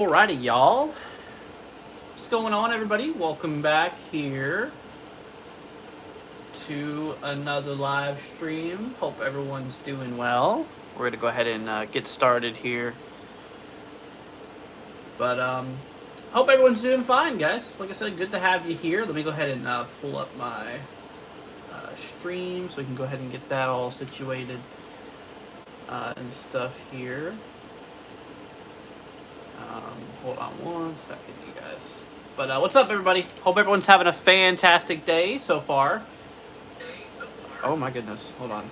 Alrighty, y'all. What's going on, everybody? Welcome back here to another live stream. Hope everyone's doing well. We're gonna go ahead and get started here. But hope everyone's doing fine, guys. Like I said, good to have you here. Let me go ahead and pull up my stream so we can go ahead and get that all situated and stuff here. Hold on one second, you guys. But what's up, everybody? Hope everyone's having a fantastic day so far. Oh my goodness, hold on.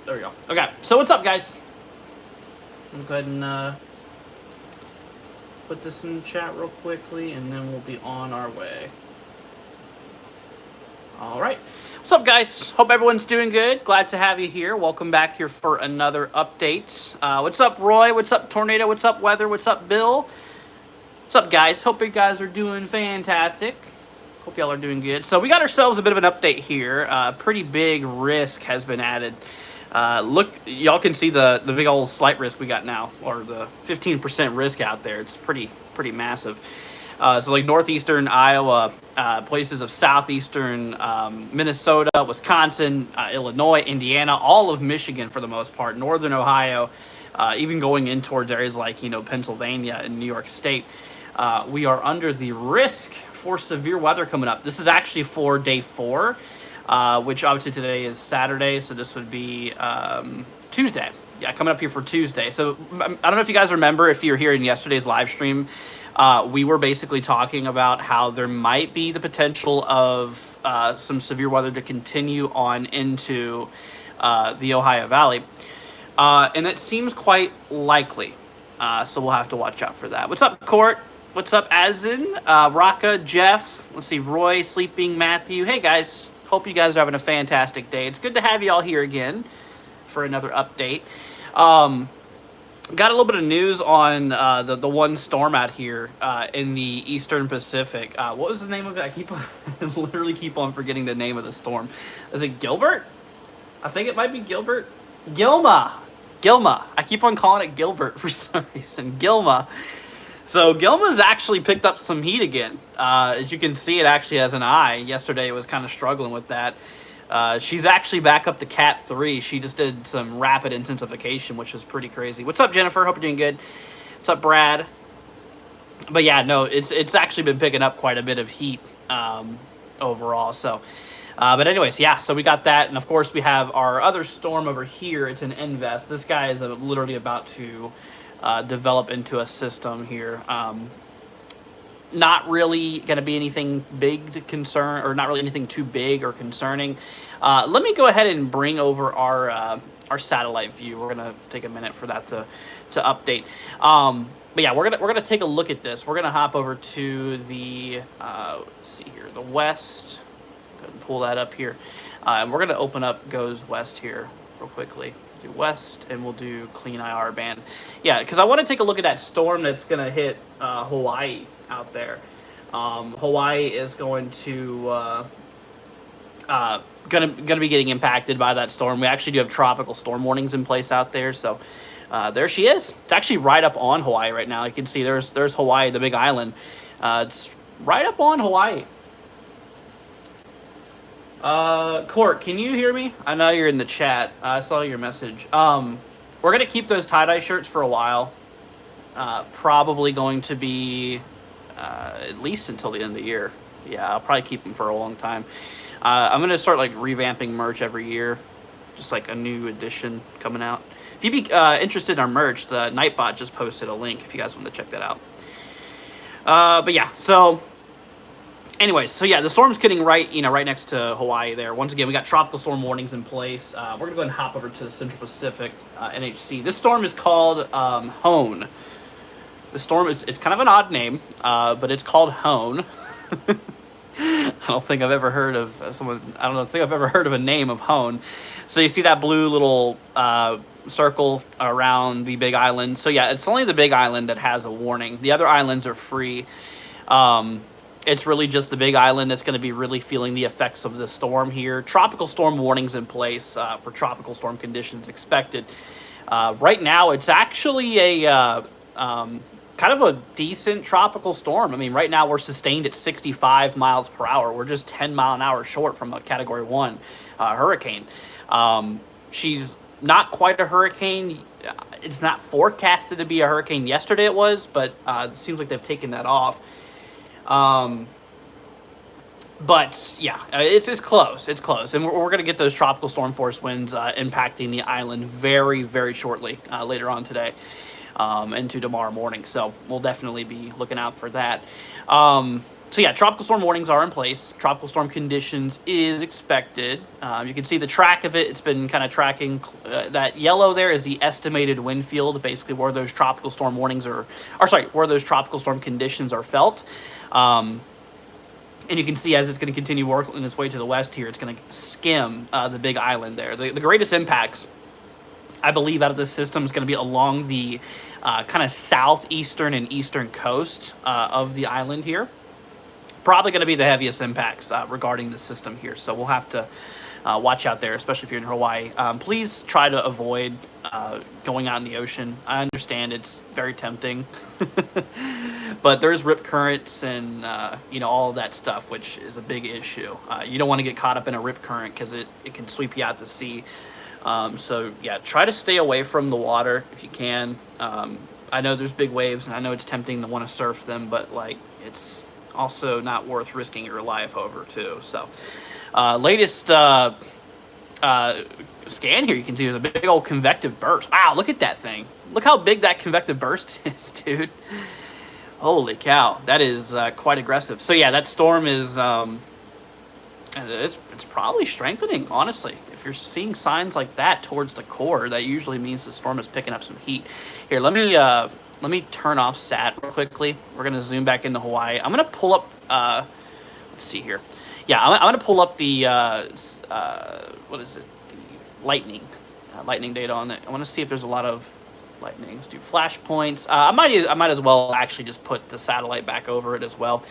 There we go. Okay, so what's up, guys? I'm gonna go ahead and put this in the chat real quickly, and then we'll be on our way. All right. What's up, guys? Hope everyone's doing good. Glad to have you here. Welcome back here for another update. What's up, Roy? What's up, Tornado? What's up, Weather? What's up, Bill? What's up, guys? Hope you guys are doing fantastic. Hope y'all are doing good. So we got ourselves a bit of an update here. Pretty big risk has been added. Look, y'all can see the big old slight risk we got now, or the 15% risk out there. It's pretty massive. So like northeastern Iowa, places of southeastern Minnesota, Wisconsin, Illinois, Indiana, all of Michigan for the most part, northern Ohio, even going in towards areas like, Pennsylvania and New York State. We are under the risk for severe weather coming up. This is actually for day 4, which obviously today is Saturday, so this would be Tuesday. Yeah, coming up here for Tuesday. So I don't know if you guys remember, if you're here in yesterday's live stream, we were basically talking about how there might be the potential of some severe weather to continue on into the Ohio Valley. And that seems quite likely. So we'll have to watch out for that. What's up, Court? What's up, Azin? Raka, Jeff. Let's see, Roy, Sleeping, Matthew. Hey, guys. Hope you guys are having a fantastic day. It's good to have you all here again for another update. Got a little bit of news on the one storm out here in the Eastern Pacific. What was the name of it? I literally keep on forgetting the name of the storm. Is it Gilbert? I think it might be Gilbert. Gilma. I keep on calling it Gilbert for some reason. Gilma. So Gilma's actually picked up some heat again. As you can see, it actually has an eye. Yesterday it was kind of struggling with that. She's actually back up to Cat 3. She just did some rapid intensification, which was pretty crazy. What's up, Jennifer? Hope you're doing good. What's up, Brad? But yeah, no, it's actually been picking up quite a bit of heat overall. So, but anyways, yeah, so we got that. And of course, we have our other storm over here. It's an NVEST. This guy is literally about to develop into a system here. Not really going to be anything big to concern, or not really anything too big or concerning. Let me go ahead and bring over our satellite view. We're going to take a minute for that to update. But yeah, we're gonna take a look at this. We're gonna hop over to the let's see here, the west. Go ahead and pull that up here, and we're gonna open up goes west here real quickly. Do west, and we'll do clean IR band. Yeah, because I want to take a look at that storm that's gonna hit Hawaii out there. Hawaii is going to gonna be getting impacted by that storm. We actually do have tropical storm warnings in place out there, so there she is. It's actually right up on Hawaii right now. You can see there's Hawaii, the big island. It's right up on Hawaii. Court, can you hear me? I know you're in the chat. I saw your message. We're gonna keep those tie-dye shirts for a while. Probably going to be at least until the end of the year. Yeah, I'll probably keep them for a long time. I'm gonna start like revamping merch every year, just like a new edition coming out. If you'd be interested in our merch, the Nightbot just posted a link if you guys want to check that out. But yeah, so anyways, so yeah, the storm's getting right next to Hawaii there. Once again, we got tropical storm warnings in place. We're gonna go ahead and hop over to the Central Pacific NHC. This storm is called Hone. The storm it's kind of an odd name, but it's called Hone. I don't think I've ever heard of a name of Hone. So you see that blue little circle around the big island. So yeah, it's only the big island that has a warning. The other islands are free. It's really just the big island that's going to be really feeling the effects of the storm here. Tropical storm warnings in place for tropical storm conditions expected. Right now, it's actually a kind of a decent tropical storm. I mean, right now we're sustained at 65 miles per hour. We're just 10 mile an hour short from a Category 1 hurricane. She's not quite a hurricane. It's not forecasted to be a hurricane. Yesterday it was, but it seems like they've taken that off. But yeah, it's close. It's close, and we're going to get those tropical storm force winds impacting the island very, very shortly later on today into tomorrow morning. So we'll definitely be looking out for that. So yeah, tropical storm warnings are in place. Tropical storm conditions is expected. You can see the track of it. It's been kind of tracking. That yellow there is the estimated wind field, basically where those tropical storm warnings are, or sorry, where those tropical storm conditions are felt. And you can see as it's going to continue working its way to the west here, it's going to skim the big island there. The greatest impacts, I believe, out of this system is going to be along the kind of southeastern and eastern coast of the island here. Probably going to be the heaviest impacts regarding the system here. So we'll have to watch out there, especially if you're in Hawaii. Please try to avoid going out in the ocean. I understand it's very tempting, but there's rip currents and all of that stuff, which is a big issue. You don't want to get caught up in a rip current because it can sweep you out to sea. So yeah, try to stay away from the water if you can. I know there's big waves, and I know it's tempting to want to surf them, but like it's also not worth risking your life over too. So latest scan here, you can see there's a big old convective burst. Wow, look at that thing. Look how big that convective burst is, dude. Holy cow, that is quite aggressive. So yeah, that storm is it's probably strengthening, honestly. If you're seeing signs like that towards the core, that usually means the storm is picking up some heat. Here, let me turn off SAT real quickly. We're going to zoom back into Hawaii. I'm going to pull up, let's see here. Yeah, I'm going to pull up the, what is it? The lightning data on it. I want to see if there's a lot of lightnings. Do flash points. I might as well actually just put the satellite back over it as well.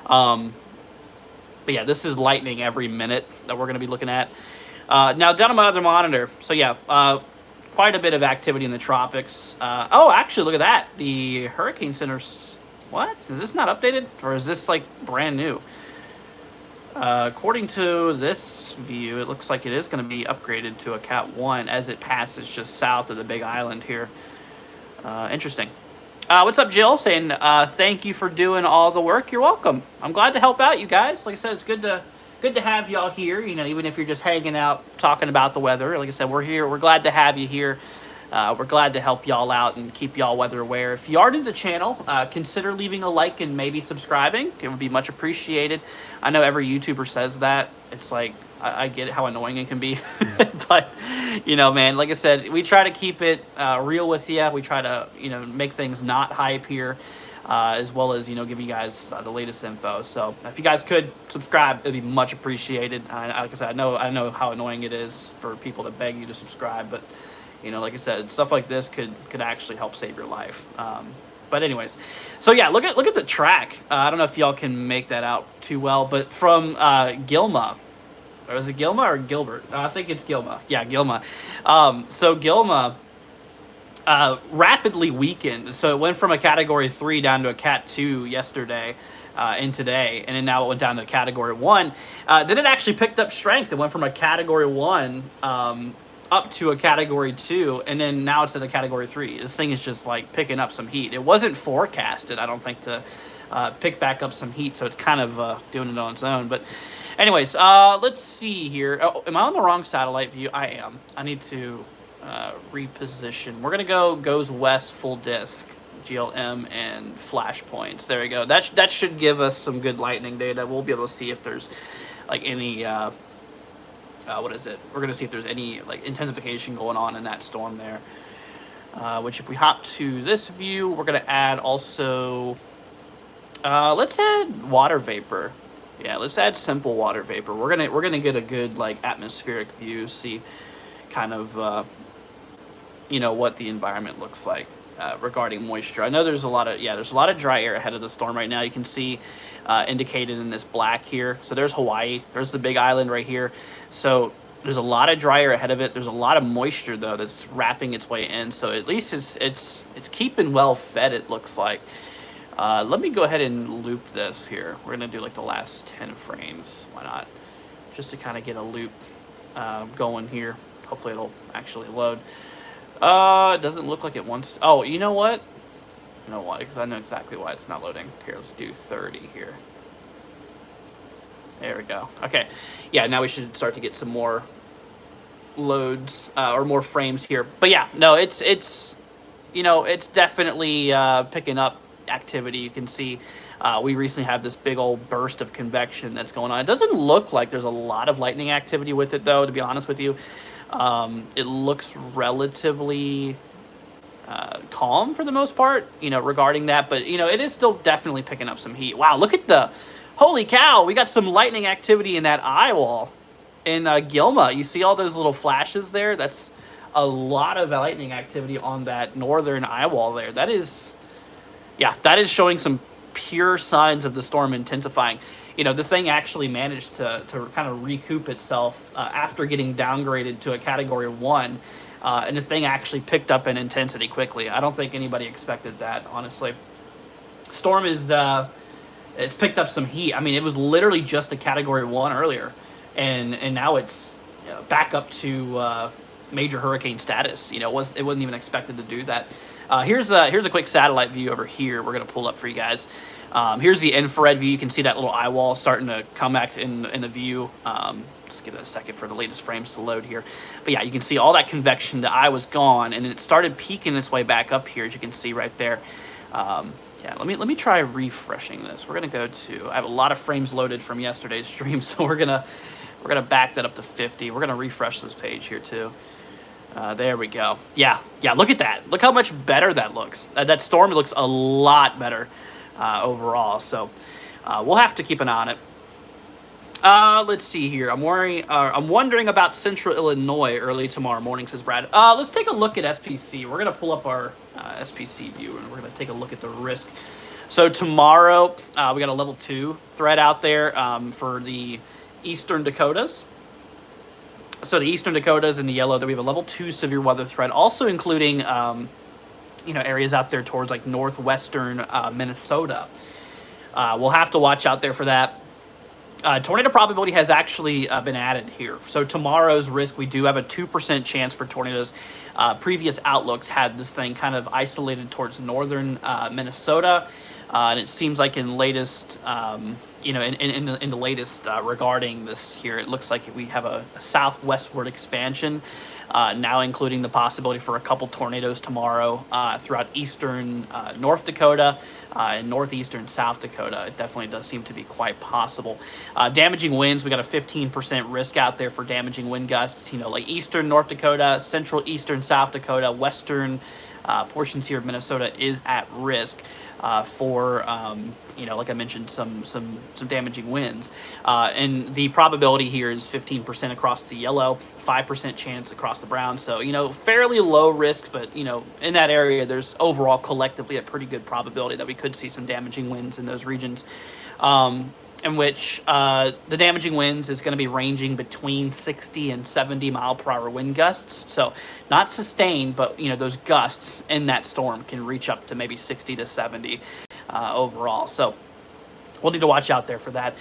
But yeah, this is lightning every minute that we're going to be looking at. Now, down on my other monitor. So yeah, quite a bit of activity in the tropics. Oh, actually, look at that. The Hurricane Center's... What? Is this not updated? Or is this, like, brand new? According to this view, it looks like it is going to be upgraded to a Cat 1 as it passes just south of the Big Island here. Interesting. What's up, Jill? Saying thank you for doing all the work. You're welcome. I'm glad to help out you guys. Like I said, it's good to have y'all here, even if you're just hanging out, talking about the weather. Like I said, we're here. We're glad to have you here. We're glad to help y'all out and keep y'all weather aware. If you are new to the channel, consider leaving a like and maybe subscribing. It would be much appreciated. I know every YouTuber says that. It's like, I get how annoying it can be. But, man, like I said, we try to keep it real with you. We try to, make things not hype here. As well as, give you guys the latest info. So if you guys could subscribe, it'd be much appreciated. Like I said, I know how annoying it is for people to beg you to subscribe, but like I said, stuff like this could actually help save your life. But anyways, so yeah, look at the track. I don't know if y'all can make that out too well, but from Gilma, or is it Gilma or Gilbert? I think it's Gilma. Yeah, Gilma. So Gilma rapidly weakened. So it went from a Category 3 down to a Cat 2 yesterday and today, and then now it went down to a Category 1. Then it actually picked up strength. It went from a Category 1 up to a Category 2, and then now it's at a Category 3. This thing is just like picking up some heat. It wasn't forecasted, I don't think, to pick back up some heat, so it's kind of doing it on its own. But anyways, let's see here. Oh, am I on the wrong satellite view? I am. I need to reposition. We're gonna goes west full disc, GLM and flash points. There we go. That should give us some good lightning data. We'll be able to see if there's like any what is it? We're gonna see if there's any like intensification going on in that storm there. Which if we hop to this view, we're gonna add also. Let's add water vapor. Yeah, let's add simple water vapor. We're gonna get a good like atmospheric view. See kind of what the environment looks like regarding moisture. I know there's a lot of dry air ahead of the storm right now. You can see indicated in this black here. So there's Hawaii. There's the Big Island right here. So There's a lot of dry air ahead of it. There's a lot of moisture though that's wrapping its way in. So at least it's keeping well fed, it looks like. Let me go ahead and loop this here. We're gonna do like the last 10 frames. Why not? Just to kind of get a loop going here. Hopefully it'll actually load. It doesn't look like it wants. Oh, you know what? You know why? Because I know exactly why it's not loading. Here, let's do 30 here. There we go. Okay. Yeah, now we should start to get some more loads or more frames here. But yeah, no, it's you know, it's definitely picking up activity. You can see we recently had this big old burst of convection that's going on. It doesn't look like there's a lot of lightning activity with it, though, to be honest with you. It looks relatively calm for the most part, you know, regarding that. But, you know, it is still definitely picking up some heat. Wow, look at the... Holy cow, we got some lightning activity in that eye wall in Gilma. You see all those little flashes there? That's a lot of lightning activity on that northern eye wall there. That is... Yeah, that is showing some pure signs of the storm intensifying. You know, the thing actually managed to kind of recoup itself after getting downgraded to a Category 1. And the thing actually picked up in intensity quickly. I don't think anybody expected that, honestly. Storm is... it's picked up some heat. I mean, it was literally just a Category 1 earlier. And now it's back up to major hurricane status. You know, it wasn't even expected to do that. Here's a quick satellite view over here. We're going to pull up for you guys. Here's the infrared view. You can see that little eye wall starting to come back in the view. Just give it a second for the latest frames to load here. But yeah, you can see all that convection. The eye was gone, and it started peeking its way back up here, as you can see right there. Yeah, let me try refreshing this. We're gonna go to... I have a lot of frames loaded from yesterday's stream, so we're gonna back that up to 50. We're gonna refresh this page here too. There we go. Yeah, look at that. Look how much better that looks. That storm looks a lot better overall. So we'll have to keep an eye on it. Let's see here. I'm wondering about Central Illinois early tomorrow morning, says Brad. Let's take a look at SPC. We're gonna pull up our SPC view, and we're gonna take a look at the risk. So tomorrow we got a level 2 threat out there for the Eastern Dakotas. So the Eastern Dakotas in the yellow, that we have a level 2 severe weather threat, also including you know, areas out there towards like northwestern Minnesota. We'll have to watch out there for that. Tornado probability has actually been added here. So tomorrow's risk, we do have a 2% chance for tornadoes. Previous outlooks had this thing kind of isolated towards northern Minnesota. And it seems like in latest, you know, in the latest regarding this here, it looks like we have a southwestward expansion, now including the possibility for a couple tornadoes tomorrow throughout eastern North Dakota and northeastern South Dakota. It definitely does seem to be quite possible. Damaging winds, we got a 15% risk out there for damaging wind gusts, you know, like eastern North Dakota, central eastern South Dakota, western portions here of Minnesota is at risk for, you know, like I mentioned, some damaging winds. And the probability here is 15% across the yellow, 5% chance across the brown. So, you know, fairly low risk, but, you know, in that area, there's overall collectively a pretty good probability that we could see some damaging winds in those regions. In which the damaging winds is going to be ranging between 60 and 70 mile per hour wind gusts. So not sustained, but, you know, those gusts in that storm can reach up to maybe 60 to 70 overall. So we'll need to watch out there for that.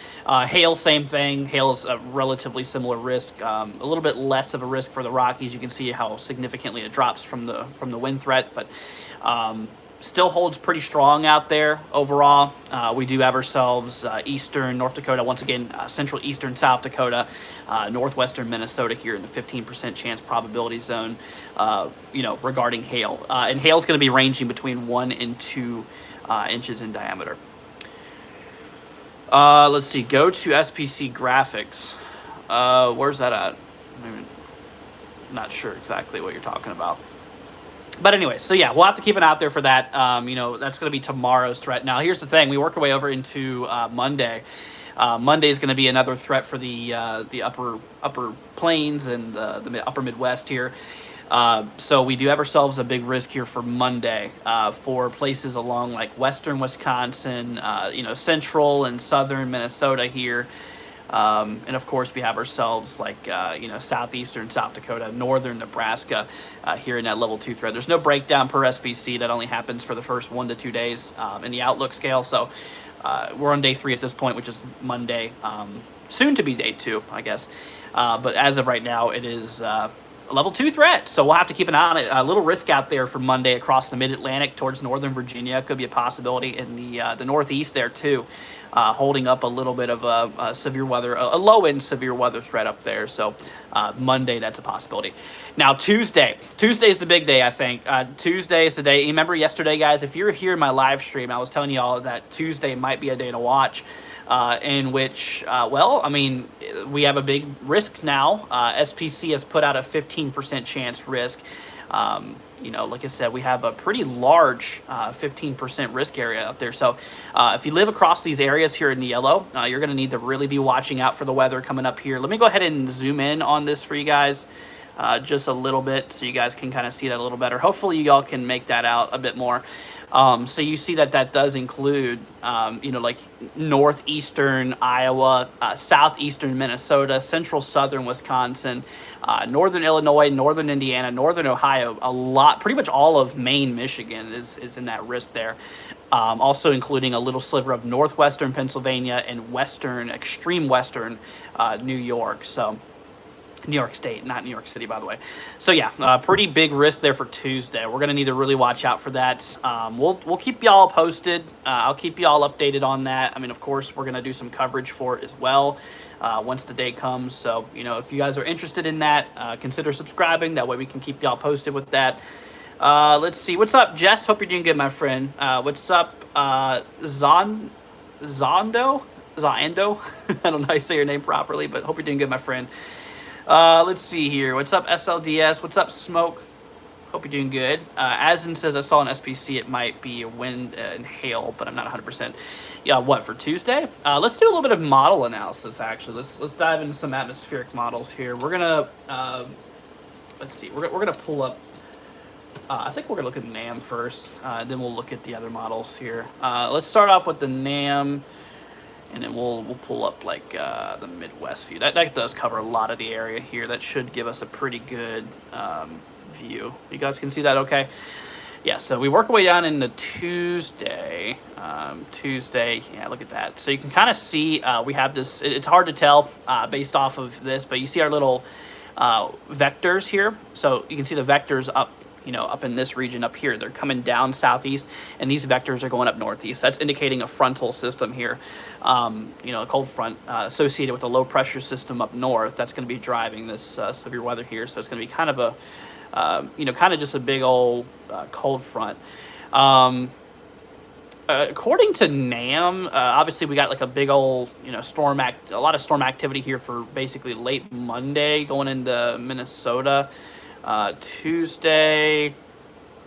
Hail, same thing. Hail is a relatively similar risk, a little bit less of a risk for the Rockies. You can see how significantly it drops from the wind threat, but still holds pretty strong out there overall. We do have ourselves eastern North Dakota, once again, central eastern South Dakota, northwestern Minnesota here in the 15% chance probability zone, you know, regarding hail. And hail is going to be ranging between 1 and 2 inches in diameter. Let's see, go to SPC graphics. Where's that at? I'm not sure exactly what you're talking about. But anyway, so yeah, we'll have to keep an eye out there for that. You know, that's going to be tomorrow's threat. Now, here's the thing. We work our way over into Monday. Monday is going to be another threat for the upper plains and the upper Midwest here. So we do have ourselves a big risk here for Monday for places along like western Wisconsin, you know, central and southern Minnesota here. And of course, we have ourselves like, southeastern South Dakota, northern Nebraska here in that level 2 threat. There's no breakdown per SPC. That only happens for the first 1 to 2 days in the outlook scale. So we're on day 3 at this point, which is Monday, soon to be day 2, I guess. But as of right now, it is a level 2 threat. So we'll have to keep an eye on it. A little risk out there for Monday across the mid-Atlantic towards northern Virginia. Could be a possibility in the Northeast there too. Holding up a little bit of a severe weather, a low-end severe weather threat up there. So Monday, that's a possibility. Now Tuesday is the big day, I think. Tuesday is the day. You remember yesterday, guys, if you're here in my live stream, I was telling you all that Tuesday might be a day to watch. In which, we have a big risk now. SPC has put out a 15% chance risk. Like I said, we have a pretty large 15% risk area out there. So if you live across these areas here in the yellow, you're going to need to really be watching out for the weather coming up here. Let me go ahead and zoom in on this for you guys just a little bit so you guys can kind of see that a little better. Hopefully you all can make that out a bit more. So you see that does include, like northeastern Iowa, southeastern Minnesota, central southern Wisconsin, northern Illinois, northern Indiana, northern Ohio. Pretty much all of Maine, Michigan is in that risk there. Also including a little sliver of northwestern Pennsylvania and extreme western New York. So New York State, not New York City, by the way. So yeah, pretty big risk there for Tuesday. We're gonna need to really watch out for that. We'll keep y'all posted. I'll keep y'all updated on that. I mean, of course, we're gonna do some coverage for it as well once the day comes. So if you guys are interested in that, consider subscribing. That way we can keep y'all posted with that. Let's see. What's up, Jess? Hope you're doing good, my friend. What's up, Zondo? I don't know how you say your name properly, but hope you're doing good, my friend. Let's see here. What's up, SLDS? What's up, Smoke? Hope you're doing good. Asin says, I saw an SPC. It might be wind and hail, but I'm not 100%. Yeah, what, for Tuesday? Let's do a little bit of model analysis, actually. Let's dive into some atmospheric models here. We're going to, let's see. We're going to pull up, I think we're going to look at NAM first. Then we'll look at the other models here. Let's start off with the NAM. And then we'll pull up like the Midwest view. That does cover a lot of the area here. That should give us a pretty good view. You guys can see that okay? Yeah, so we work our way down into Tuesday. Yeah, look at that. So you can kind of see we have this, it's hard to tell based off of this, but you see our little vectors here. So you can see the vectors up up in this region up here. They're coming down southeast, and these vectors are going up northeast. That's indicating a frontal system here, a cold front associated with a low pressure system up north. That's going to be driving this severe weather here. So it's going to be kind of a, kind of just a big old cold front. According to NAM, obviously we got like a big old, a lot of storm activity here for basically late Monday going into Minnesota. Tuesday,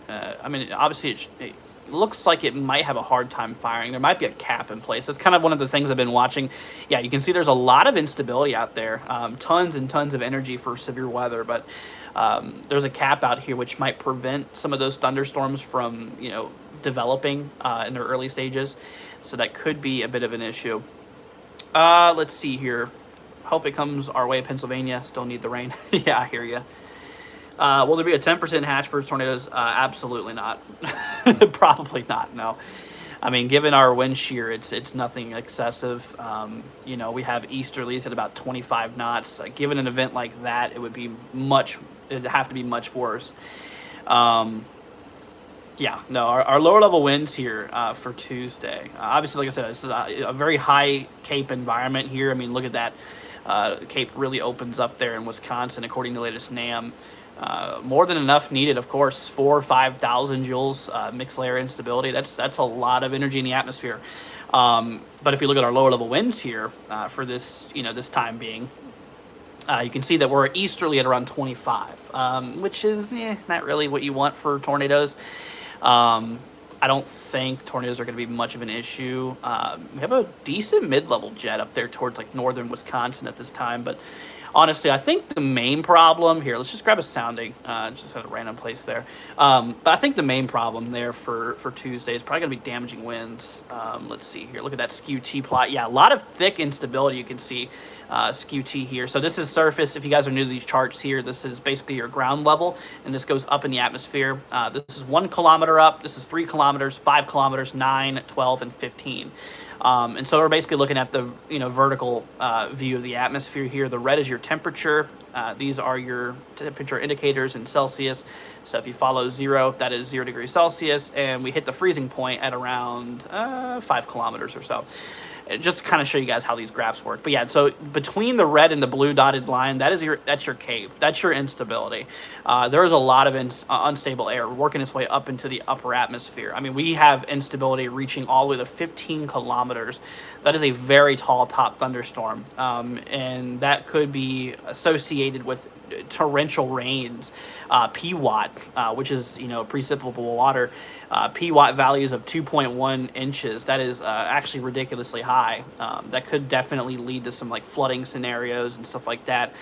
obviously it looks like it might have a hard time firing. There might be a cap in place. That's kind of one of the things I've been watching. Yeah, you can see there's a lot of instability out there, tons and tons of energy for severe weather, but there's a cap out here which might prevent some of those thunderstorms from, developing in their early stages. So that could be a bit of an issue. Let's see here. Hope it comes our way, Pennsylvania. Still need the rain. Yeah, I hear you. Will there be a 10% hatch for tornadoes? Absolutely not. Probably not, no. I mean, given our wind shear, it's nothing excessive. We have easterlies at about 25 knots. Given an event like that, it'd have to be much worse. Yeah, no, our lower level winds here for Tuesday. Obviously, like I said, this is a very high Cape environment here. I mean, look at that. Cape really opens up there in Wisconsin, according to the latest NAM. More than enough needed, of course. 4,000 or 5,000 joules mixed layer instability. That's a lot of energy in the atmosphere. But if you look at our lower level winds here for this, this time being, you can see that we're easterly at around 25, which is not really what you want for tornadoes. I don't think tornadoes are going to be much of an issue. We have a decent mid-level jet up there towards like northern Wisconsin at this time, but honestly, I think the main problem here, let's just grab a sounding, just at a random place there. But I think the main problem there for Tuesday is probably going to be damaging winds. Let's see here. Look at that skew T plot. Yeah, a lot of thick instability you can see skew T here. So this is surface. If you guys are new to these charts here, this is basically your ground level, and this goes up in the atmosphere. This is 1 kilometer up. This is 3 kilometers, 5 kilometers, 9, 12, and 15. And so we're basically looking at the vertical view of the atmosphere here. The red is your temperature. These are your temperature indicators in Celsius. So if you follow 0, that is 0 degrees Celsius, and we hit the freezing point at around 5 kilometers or so. Just to kind of show you guys how these graphs work. But yeah, so between the red and the blue dotted line, that's your cave. That's your instability. There is a lot of unstable air working its way up into the upper atmosphere. I mean, we have instability reaching all the way to 15 kilometers. That is a very tall top thunderstorm, and that could be associated with torrential rains, PWatt, which is precipitable water, PWatt values of 2.1 inches. That is actually ridiculously high. That could definitely lead to some like flooding scenarios and stuff like that.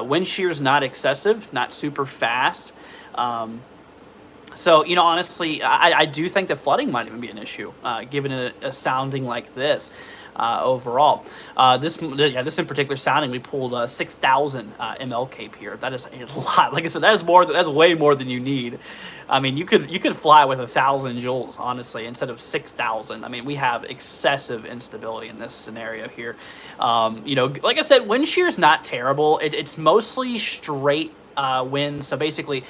Wind shear is not excessive, not super fast. So, honestly, I do think that flooding might even be an issue, given a sounding like this. Overall, this in particular sounding, we pulled 6,000 ml cape here. That is a lot. Like I said, that's way more than you need. I mean, you could fly with 1,000 joules, honestly, instead of 6,000. I mean, we have excessive instability in this scenario here. Like I said, wind shear is not terrible. It's mostly straight wind. So basically,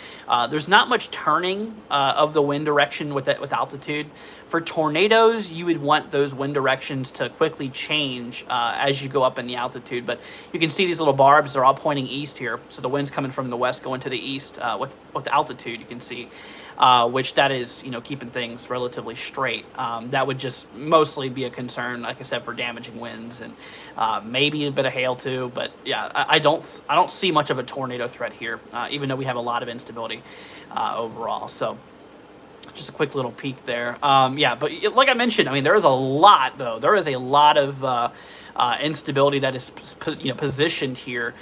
there's not much turning of the wind direction with altitude. For tornadoes, you would want those wind directions to quickly change as you go up in the altitude. But you can see these little barbs, they're all pointing east here. So the wind's coming from the west going to the east with altitude, you can see. Which that is, keeping things relatively straight. That would just mostly be a concern, like I said, for damaging winds and maybe a bit of hail too. But yeah, I don't see much of a tornado threat here, even though we have a lot of instability overall. So just a quick little peek there. Yeah, but like I mentioned, I mean, there is a lot though. There is a lot of instability that is positioned here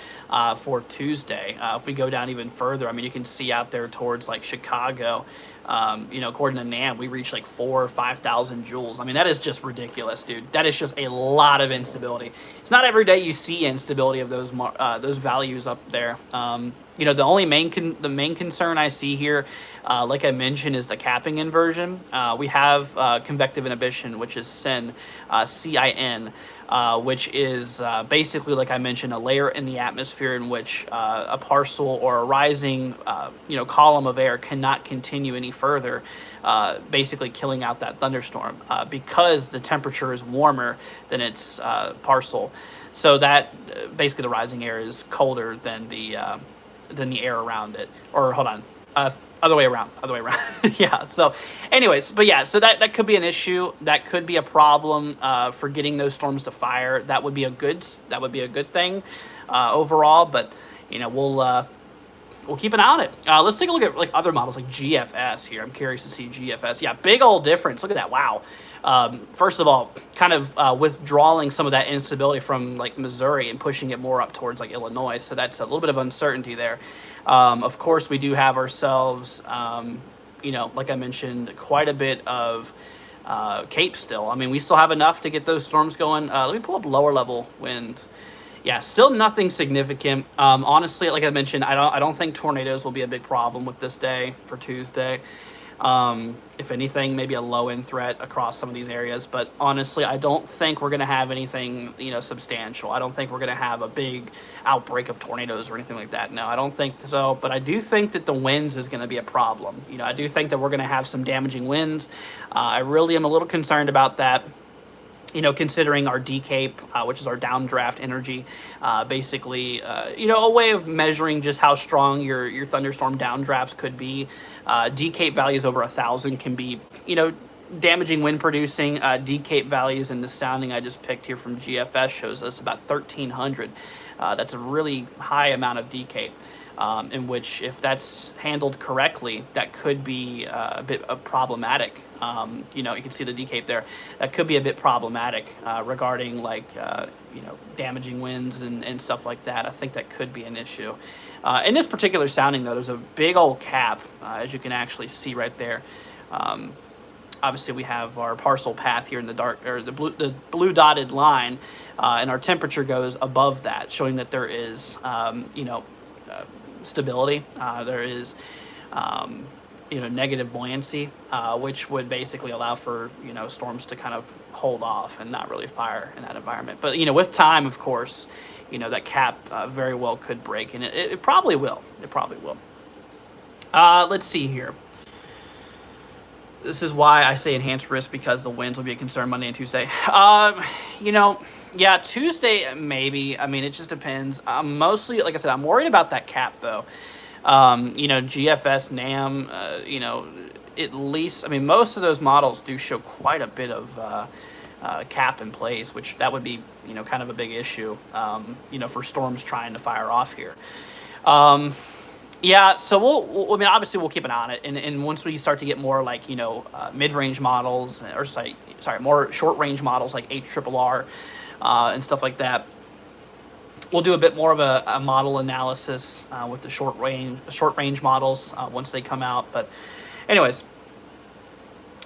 for Tuesday. If we go down even further, I mean, you can see out there towards like Chicago, according to NAM, we reach like 4,000 or 5,000 joules. I mean, that is just ridiculous, dude. That is just a lot of instability. It's not every day you see instability of those values up there. The only main concern I see here, like I mentioned, is the capping inversion. We have convective inhibition, which is CIN, CIN. Which is basically, like I mentioned, a layer in the atmosphere in which a parcel or a rising, column of air cannot continue any further, basically killing out that thunderstorm because the temperature is warmer than its parcel. So that basically the rising air is colder than the air around it. Or hold on. Other way around. Yeah. So anyways, but yeah, so that could be an issue. That could be a problem for getting those storms to fire. That would be a good thing overall. But we'll keep an eye on it. Let's take a look at like other models like GFS here. I'm curious to see GFS. Yeah, big old difference. Look at that. Wow. First of all, kind of withdrawing some of that instability from like Missouri and pushing it more up towards like Illinois. So that's a little bit of uncertainty there. Of course, we do have ourselves, like I mentioned, quite a bit of Cape still. I mean, we still have enough to get those storms going. Let me pull up lower level winds. Yeah, still nothing significant. Honestly, like I mentioned, I don't think tornadoes will be a big problem with this day for Tuesday. If anything, maybe a low-end threat across some of these areas. But honestly, I don't think we're going to have anything, substantial. I don't think we're going to have a big outbreak of tornadoes or anything like that. No, I don't think so. But I do think that the winds is going to be a problem. I do think that we're going to have some damaging winds. I really am a little concerned about that. Considering our D-Cape, which is our downdraft energy, basically, a way of measuring just how strong your thunderstorm downdrafts could be. D-Cape values over 1,000 can be, damaging wind producing. D-Cape values in the sounding I just picked here from GFS shows us about 1,300. That's a really high amount of D-Cape. in which if that's handled correctly, that could be a bit problematic. You know, you can see the decape there. That could be a bit problematic regarding like, you know, damaging winds and stuff like that. I think that could be an issue. In this particular sounding, though, there's a big old cap, as you can actually see right there. Obviously, we have our parcel path here in the dark, or the blue dotted line, and our temperature goes above that, showing that there is, you know, stability. There is, you know, negative buoyancy, which would basically allow for, you know, storms to kind of hold off and not really fire in that environment. But, you know, with time, of course, you know, that cap very well could break, and it probably will. It probably will. Let's see here. This is why I say enhanced risk, because the winds will be a concern Monday and Tuesday. You know, yeah, Tuesday maybe. I mean, it just depends. Mostly, like I said, I'm worried about that cap, though. You know, GFS, NAM, you know, at least, I mean, most of those models do show quite a bit of cap in place, which that would be, you know, kind of a big issue, you know, for storms trying to fire off here. Yeah, so I mean, obviously we'll keep an eye on it, and once we start to get more like, you know, mid-range models, or sorry, more short-range models like HRRR and stuff like that, we'll do a bit more of a model analysis with the short-range models once they come out. But anyways,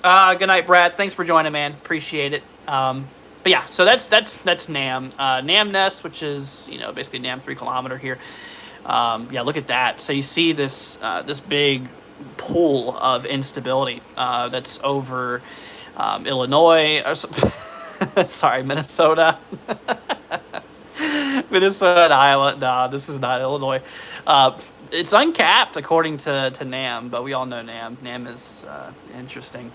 good night, Brad. Thanks for joining, man. Appreciate it. But yeah, so that's NAM. NAM Nest, which is, you know, basically NAM 3 kilometer here. Yeah, look at that. So you see this this big pool of instability that's over Illinois. Sorry, Minnesota. Minnesota and Iowa. No, this is not Illinois. It's uncapped according to NAM, but we all know NAM. NAM is interesting.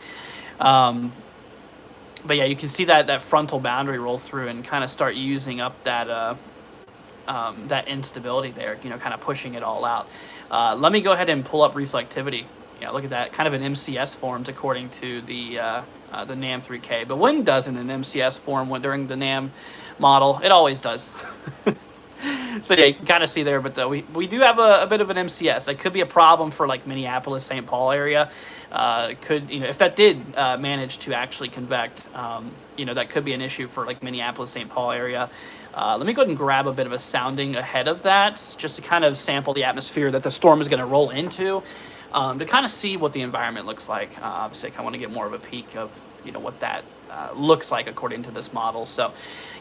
But yeah, you can see that frontal boundary roll through and kind of start using up that that instability there, you know, kind of pushing it all out. Let me go ahead and pull up reflectivity. Yeah, look at that, kind of an MCS forms according to the NAM 3K. But when doesn't an MCS form during the NAM model? It always does. So yeah, you can kind of see there, but we do have a bit of an MCS. That could be a problem for like Minneapolis, St. Paul area. Could, you know, if that did manage to actually convect, you know, that could be an issue for like Minneapolis, St. Paul area. Let me go ahead and grab a bit of a sounding ahead of that, just to kind of sample the atmosphere that the storm is going to roll into, to kind of see what the environment looks like. Obviously, I kind of want to get more of a peek of, you know, what that looks like according to this model. So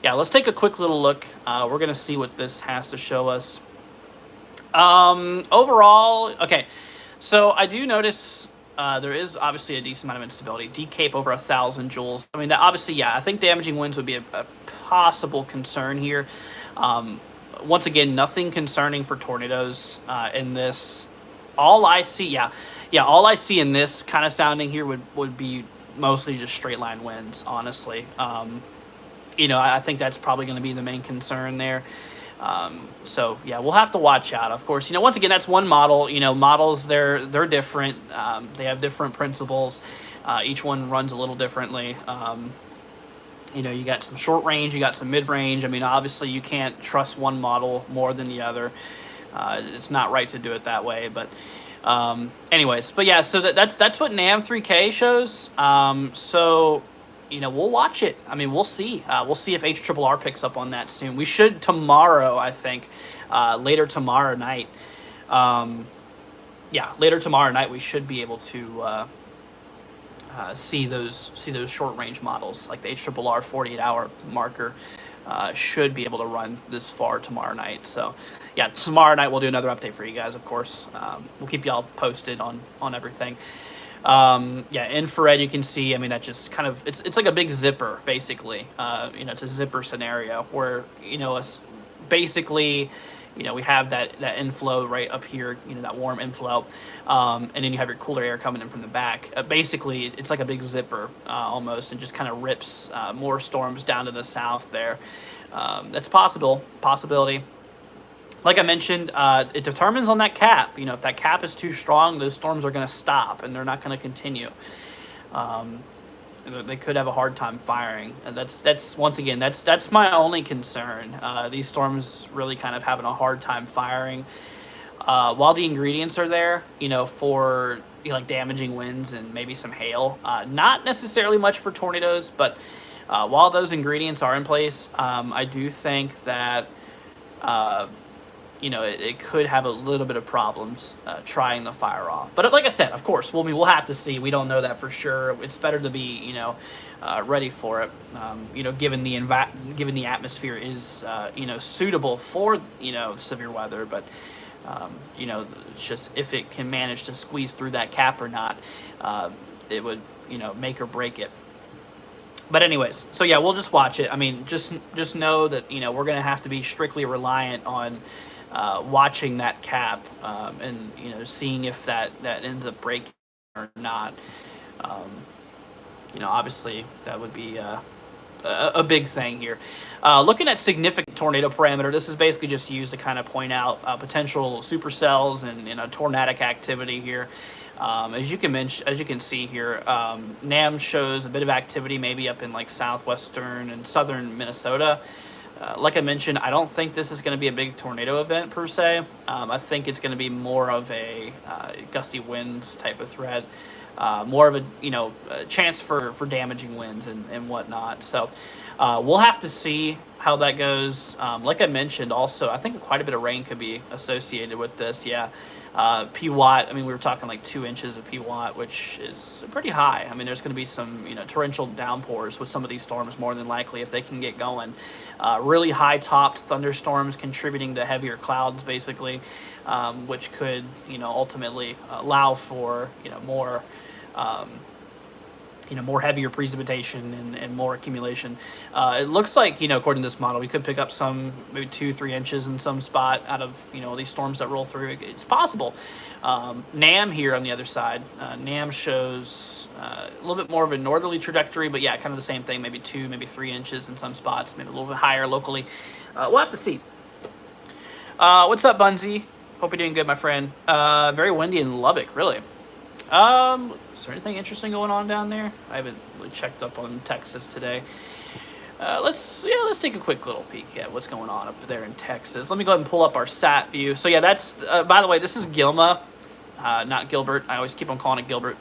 yeah, let's take a quick little look. We're going to see what this has to show us. Overall, okay, so I do notice there is obviously a decent amount of instability. Decape over 1,000 joules. I mean, that obviously, yeah, I think damaging winds would be a possible concern here. Once again, nothing concerning for tornadoes in this. All I see, all I see in this kind of sounding here would be mostly just straight line winds, honestly. You know, I think that's probably going to be the main concern there. So yeah, we'll have to watch out. Of course, you know, once again, that's one model. You know, models, they're different. They have different principles. Each one runs a little differently. You know, you got some short range, you got some mid range. I mean, obviously, you can't trust one model more than the other. It's not right to do it that way. But anyways, but yeah, so that's what NAM 3K shows. So, you know, we'll watch it. I mean, we'll see. We'll see if HRRR picks up on that soon. We should tomorrow, I think, later tomorrow night. Yeah, later tomorrow night we should be able to see those short range models, like the HRRR 48-hour marker. Should be able to run this far tomorrow night. So yeah, tomorrow night we'll do another update for you guys, of course. We'll keep y'all posted on everything. Yeah, infrared, you can see, I mean, that just kind of, it's like a big zipper, basically. You know, it's a zipper scenario where, you know, basically, you know, we have that inflow right up here, you know, that warm inflow, and then you have your cooler air coming in from the back. Basically, it's like a big zipper almost, and just kind of rips more storms down to the south there. That's possibility. Like I mentioned, it determines on that cap. You know, if that cap is too strong, those storms are going to stop and they're not going to continue. They could have a hard time firing. And that's once again, that's my only concern. These storms really kind of having a hard time firing. while the ingredients are there, for like damaging winds and maybe some hail, not necessarily much for tornadoes, but while those ingredients are in place, I do think that it could have a little bit of problems trying the fire off. But like I said, of course, we'll have to see. We don't know that for sure. It's better to be ready for it. Given the atmosphere is suitable for severe weather, but it's just if it can manage to squeeze through that cap or not, it would make or break it. But anyways, so yeah, we'll just watch it. I mean, just know that we're gonna have to be strictly reliant on watching that cap and seeing if that ends up breaking or not. Obviously that would be a big thing here. Looking at significant tornado parameter, this is basically just used to kind of point out potential supercells and tornadic activity here. As you can see here, NAM shows a bit of activity maybe up in like southwestern and southern Minnesota. Like I mentioned, I don't think this is going to be a big tornado event per se. I think it's going to be more of a gusty winds type of threat, more of a chance for damaging winds and whatnot. So we'll have to see how that goes. Like I mentioned, also I think quite a bit of rain could be associated with this. Yeah. P-Watt, I mean, we were talking like 2 inches of P-Watt, which is pretty high. I mean, there's going to be some, torrential downpours with some of these storms more than likely if they can get going. Really high-topped thunderstorms contributing to heavier clouds, basically, which could, ultimately allow for, more more heavier precipitation and more accumulation. It looks like, according to this model, we could pick up some maybe 2-3 inches in some spot out of, these storms that roll through. It's possible. NAM here on the other side, NAM shows a little bit more of a northerly trajectory, but yeah, kind of the same thing, maybe 2, maybe 3 inches in some spots, maybe a little bit higher locally. We'll have to see. What's up, Bunzy? Hope you're doing good, my friend. Very windy in Lubbock, really. Is there anything interesting going on down there? I haven't really checked up on Texas today. Let's take a quick little peek at what's going on up there in Texas. Let me go ahead and pull up our sat view. So yeah, that's by the way, this is Gilma, not Gilbert. I always keep on calling it Gilbert.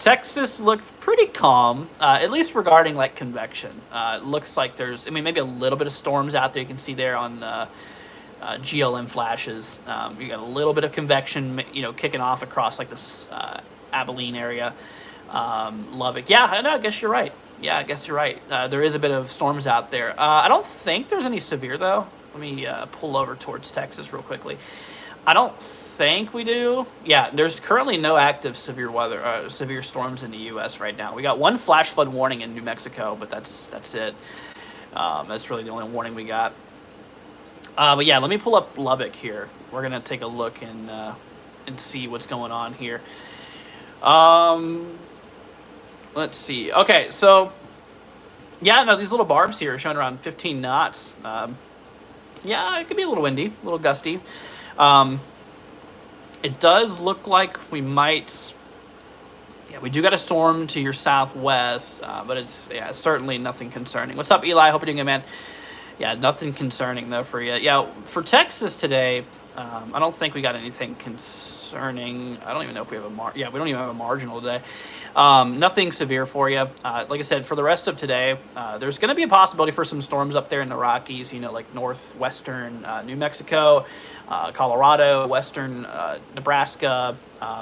Texas looks pretty calm, at least regarding like convection. It looks like there's, maybe a little bit of storms out there. You can see there on GLM flashes. You got a little bit of convection, kicking off across like this Abilene area, Lubbock. Yeah, I guess you're right. Yeah, I guess you're right. There is a bit of storms out there. I don't think there's any severe though. Let me pull over towards Texas real quickly. I don't think we do. Yeah, there's currently no active severe weather, severe storms in the U.S. right now. We got one flash flood warning in New Mexico, but that's it. That's really the only warning we got. But yeah, let me pull up Lubbock here. We're gonna take a look and see what's going on here. Let's see. Okay, so yeah, no, these little barbs here are showing around 15 knots. Yeah, it could be a little windy, a little gusty. It does look like we might. Yeah, we do got a storm to your southwest, but it's certainly nothing concerning. What's up, Eli? Hope you're doing good, man. Yeah, nothing concerning though for you. Yeah, for Texas today, I don't think we got anything concerning. I don't even know if we have we don't even have a marginal today. Nothing severe for you. Like I said, for the rest of today, there's going to be a possibility for some storms up there in the Rockies, like northwestern New Mexico, Colorado, western Nebraska,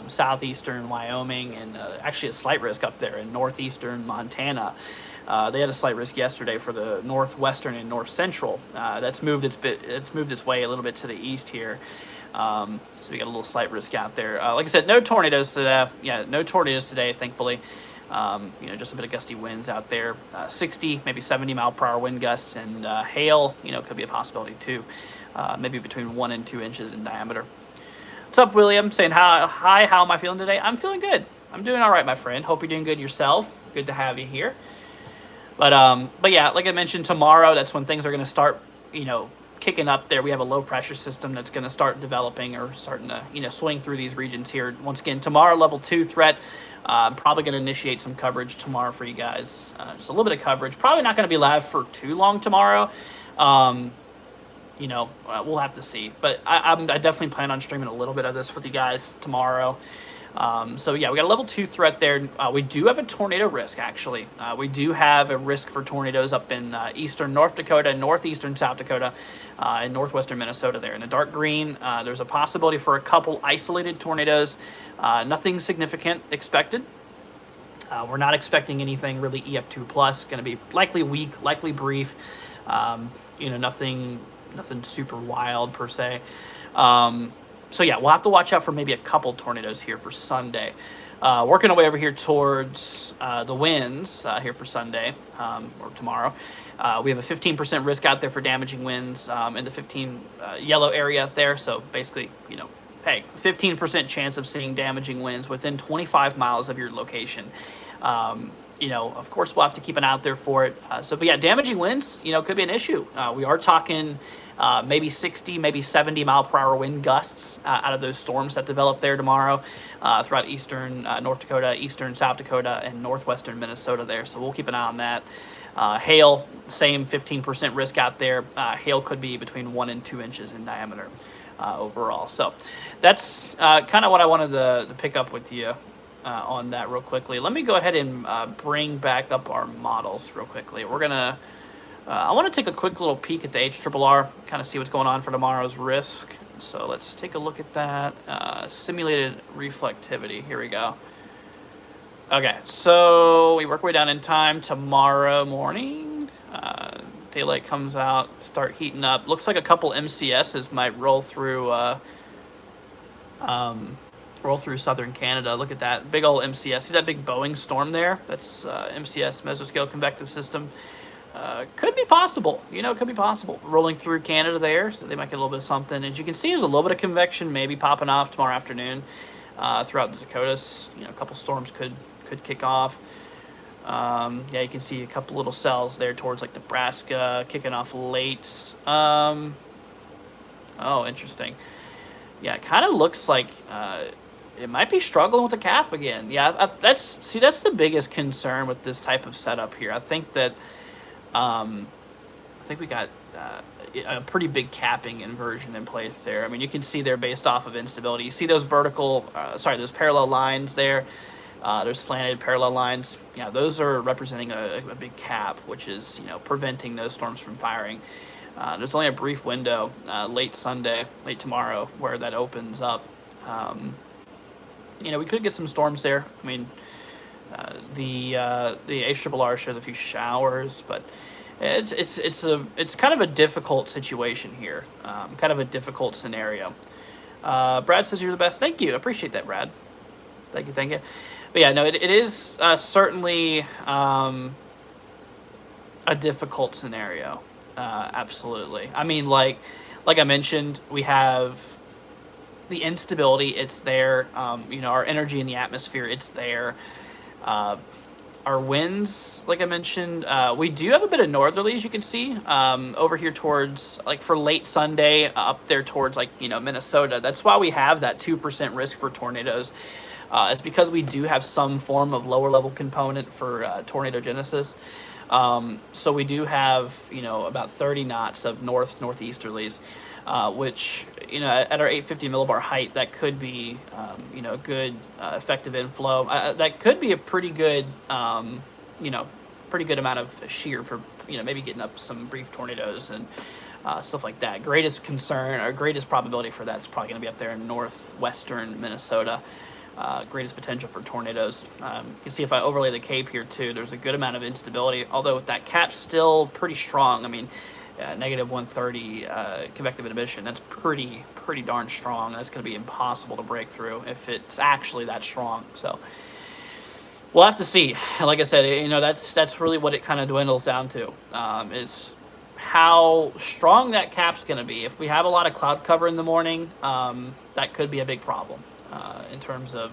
southeastern Wyoming, and actually a slight risk up there in northeastern Montana. They had a slight risk yesterday for the northwestern and north central. That's moved its way a little bit to the east here. So we got a little slight risk out there. Like I said, no tornadoes today. Yeah, no tornadoes today, thankfully. Just a bit of gusty winds out there. 60, maybe 70 mile per hour wind gusts, and hail, could be a possibility too. Maybe between 1 and 2 inches in diameter. What's up, William? Saying hi, how am I feeling today? I'm feeling good. I'm doing all right, my friend. Hope you're doing good yourself. Good to have you here. But yeah, like I mentioned, tomorrow, that's when things are going to start, kicking up there. We have a low pressure system that's going to start developing or starting to, swing through these regions here. Once again, tomorrow, level 2 threat. I'm probably going to initiate some coverage tomorrow for you guys. Just a little bit of coverage. Probably not going to be live for too long tomorrow. we'll have to see. But I definitely plan on streaming a little bit of this with you guys tomorrow. So yeah, we got a level 2 threat there. We do have a tornado risk, actually. We do have a risk for tornadoes up in eastern North Dakota, northeastern South Dakota, and northwestern Minnesota there. In the dark green, there's a possibility for a couple isolated tornadoes. Nothing significant expected. We're not expecting anything really EF2 plus. Going to be likely weak, likely brief. Nothing super wild per se. So yeah, we'll have to watch out for maybe a couple tornadoes here for Sunday. Working our way over here towards the winds here for Sunday or tomorrow. We have a 15% risk out there for damaging winds in the 15 yellow area there. So basically, hey, 15% chance of seeing damaging winds within 25 miles of your location. Of course, we'll have to keep an eye out there for it. But yeah, damaging winds, could be an issue. We are talking maybe 60, maybe 70 mile per hour wind gusts out of those storms that develop there tomorrow throughout eastern North Dakota, eastern South Dakota, and northwestern Minnesota there. So we'll keep an eye on that. Hail, same 15% risk out there. Hail could be between 1 and 2 inches in diameter overall. So that's kind of what I wanted to pick up with you on that real quickly. Let me go ahead and bring back up our models real quickly. We're gonna I want to take a quick little peek at the HRRR, kind of see what's going on for tomorrow's risk. So let's take a look at that. Simulated reflectivity, here we go. Okay, so we work our way down in time tomorrow morning. Daylight comes out, start heating up. Looks like a couple MCSs might roll through southern Canada. Look at that big old MCS. See that big Boeing storm there? That's MCS, mesoscale convective system. Could be possible. Could be possible. Rolling through Canada there, so they might get a little bit of something. As you can see, there's a little bit of convection maybe popping off tomorrow afternoon throughout the Dakotas. A couple storms could kick off. Yeah, you can see a couple little cells there towards like Nebraska kicking off late. Oh, interesting. Yeah, it kind of looks like it might be struggling with the cap again. Yeah, that's the biggest concern with this type of setup here. I think that we got a pretty big capping inversion in place there. I mean, you can see there based off of instability. You see those those parallel lines there. There's slanted parallel lines. Yeah, those are representing a big cap, which is preventing those storms from firing. There's only a brief window late tomorrow, where that opens up. We could get some storms there. I mean, the HRRR shows a few showers, but it's kind of a difficult situation here, kind of a difficult scenario. Brad says you're the best. Thank you. I appreciate that, Brad. Thank you. But yeah, no, it is certainly a difficult scenario. Absolutely. I mean, like I mentioned, we have the instability. It's there. Our energy in the atmosphere. It's there. Our winds, like I mentioned, we do have a bit of northerly, as you can see, over here towards, like for late Sunday, up there towards Minnesota. That's why we have that 2% risk for tornadoes. It's because we do have some form of lower level component for tornadogenesis. So we do have, about 30 knots of northeasterlies, which, at our 850 millibar height, that could be, good effective inflow. That could be a pretty good, pretty good amount of shear for, maybe getting up some brief tornadoes and stuff like that. Greatest concern or greatest probability for that's probably going to be up there in northwestern Minnesota. Greatest potential for tornadoes. You can see if I overlay the cape here too, there's a good amount of instability, although that cap's still pretty strong. I mean, negative 130 convective emission, that's pretty darn strong. That's going to be impossible to break through if it's actually that strong. So we'll have to see. Like I said, that's really what it kind of dwindles down to, is how strong that cap's going to be. If we have a lot of cloud cover in the morning, that could be a big problem. In terms of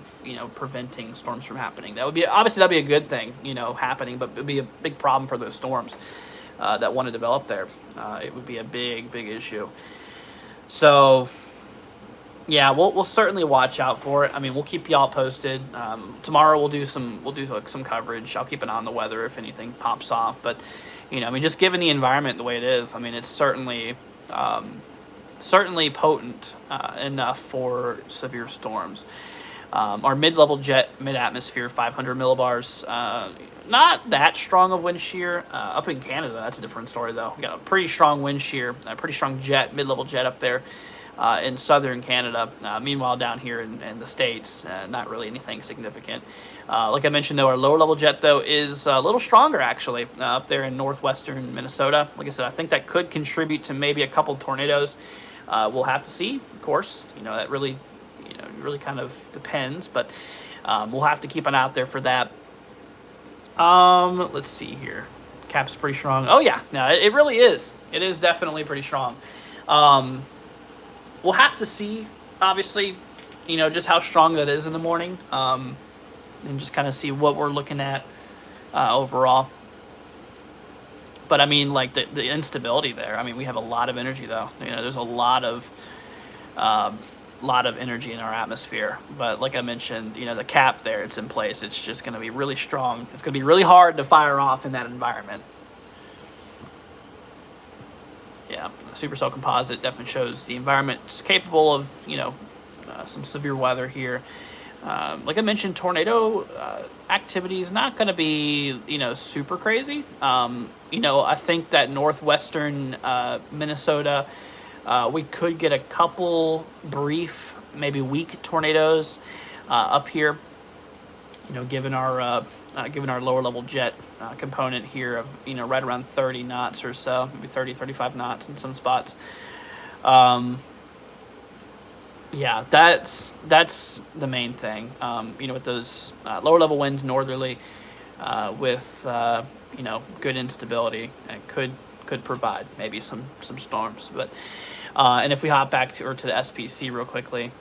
preventing storms from happening. That'd be a good thing, happening, but it'd be a big problem for those storms that want to develop there. It would be a big issue. So yeah, we'll certainly watch out for it. I mean, we'll keep y'all posted. Tomorrow we'll do some coverage. I'll keep an eye on the weather if anything pops off. But just given the environment the way it is, I mean, it's certainly certainly potent enough for severe storms. Our mid-level jet, mid-atmosphere, 500 millibars, not that strong of wind shear. Up in Canada, that's a different story, though. We got a pretty strong wind shear, a pretty strong jet, mid-level jet up there in southern Canada. Meanwhile, down here in the States, not really anything significant. Like I mentioned, though, our lower-level jet, though, is a little stronger, actually, up there in northwestern Minnesota. Like I said, I think that could contribute to maybe a couple tornadoes. We'll have to see, of course. That really kind of depends, but we'll have to keep an eye out there for that. Let's see here. Cap's pretty strong. Oh yeah, no, it really is. It is definitely pretty strong. We'll have to see, obviously, just how strong that is in the morning, and just kind of see what we're looking at overall. But I mean, like the instability there. I mean, we have a lot of energy, though. There's a lot of energy in our atmosphere. But like I mentioned, the cap there, it's in place. It's just going to be really strong. It's going to be really hard to fire off in that environment. Yeah, the supercell composite definitely shows the environment's capable of, some severe weather here. Like I mentioned, tornado activity is not going to be, super crazy. I think that northwestern Minnesota, we could get a couple brief, maybe weak tornadoes up here. Given our lower level jet component here of right around 30 knots or so, maybe 30, 35 knots in some spots. Yeah, that's the main thing. With those lower level winds northerly, with good instability, it could provide maybe some storms. But and if we hop back to the SPC real quickly,